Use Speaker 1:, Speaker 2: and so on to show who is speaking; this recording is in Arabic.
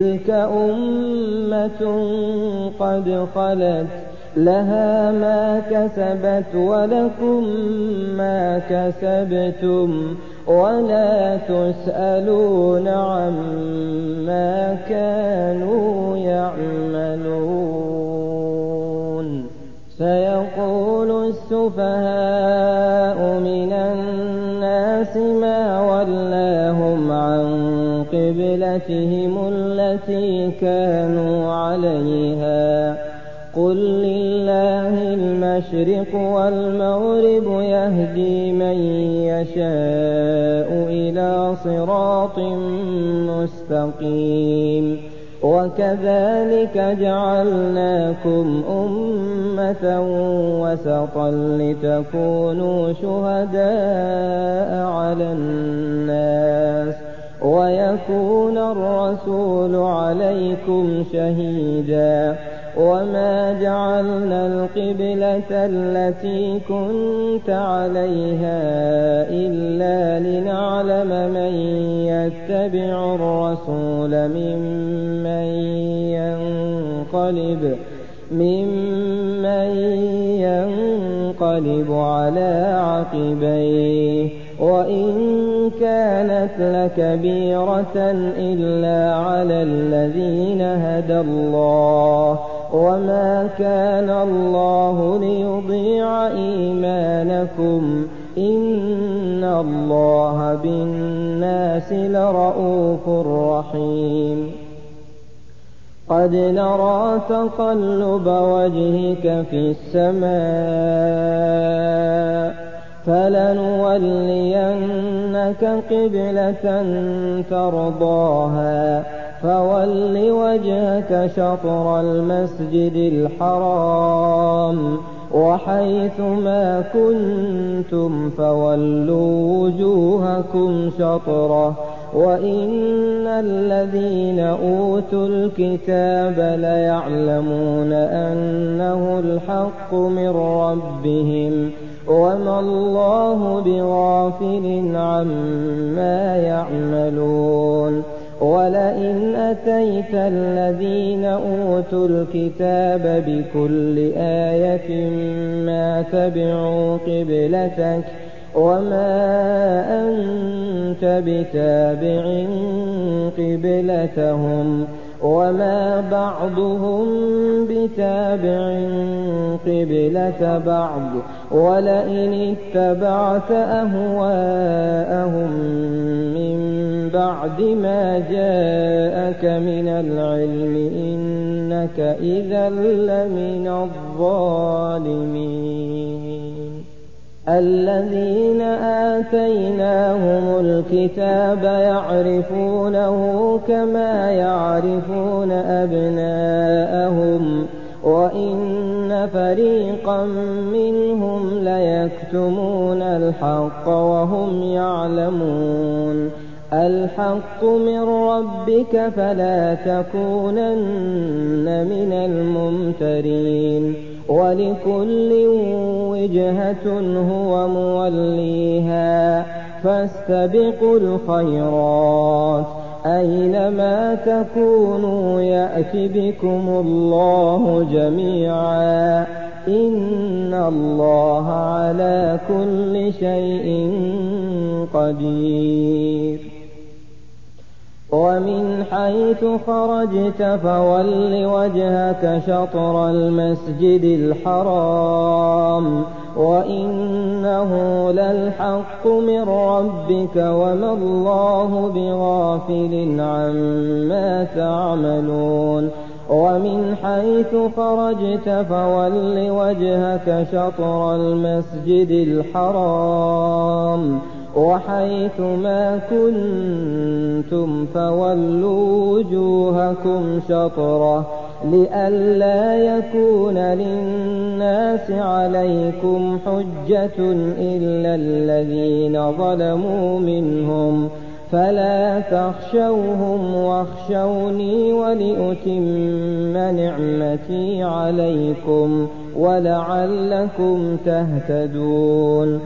Speaker 1: تلك أمة قد خلت لها ما كسبت ولكم ما كسبتم ولا تسألون عما كانوا يعملون. سيقول السفهاء من الناس ما ولاهم عن قبلتهم التي كانوا عليها قل لله المشرق والمغرب يهدي من يشاء إلى صراط مستقيم. وكذلك جعلناكم أمة وسطا لتكونوا شهداء على الناس ويكون الرسول عليكم شهيدا. وما جعلنا القبلة التي كنت عليها إلا لنعلم من يتبع الرسول ممن ينقلب على عقبيه وإن كانت لكبيرة إلا على الذين هدى الله وما كان الله ليضيع إيمانكم إن الله بالناس لرءوف رحيم. قد نرى تقلب وجهك في السماء فلنولينك قبلة ترضاها فول وجهك شطر المسجد الحرام وحيث ما كنتم فولوا وجوهكم شطره وإن الذين أوتوا الكتاب ليعلمون أنه الحق من ربهم وما الله بغافل عما يعملون. ولئن أتيت الذين أوتوا الكتاب بكل آية ما تبعوا قبلتك وما أنت بتابع قبلتهم وما بعضهم بتابع قبلة بعض ولئن اتبعت أهواءهم من بعد ما جاءك من العلم إنك إذا لمن الظالمين. الذين آتيناهم الكتاب يعرفونه كما يعرفون أبناءهم وإن فريقا منهم ليكتمون الحق وهم يعلمون. الحق من ربك فلا تكونن من الممترين. ولكل وجهة هو موليها فاستبقوا الخيرات أينما تكونوا يأت بكم الله جميعا إن الله على كل شيء قدير. ومن حيث خرجت فول وجهك شطر المسجد الحرام وإنه للحق من ربك وما الله بغافل عما تعملون. ومن حيث خرجت فول وجهك شطر المسجد الحرام وحيث ما كنتم فولوا وجوهكم شطره لئلا يكون للناس عليكم حجة إلا الذين ظلموا منهم فلا تخشوهم واخشوني ولأتم نعمتي عليكم ولعلكم تهتدون.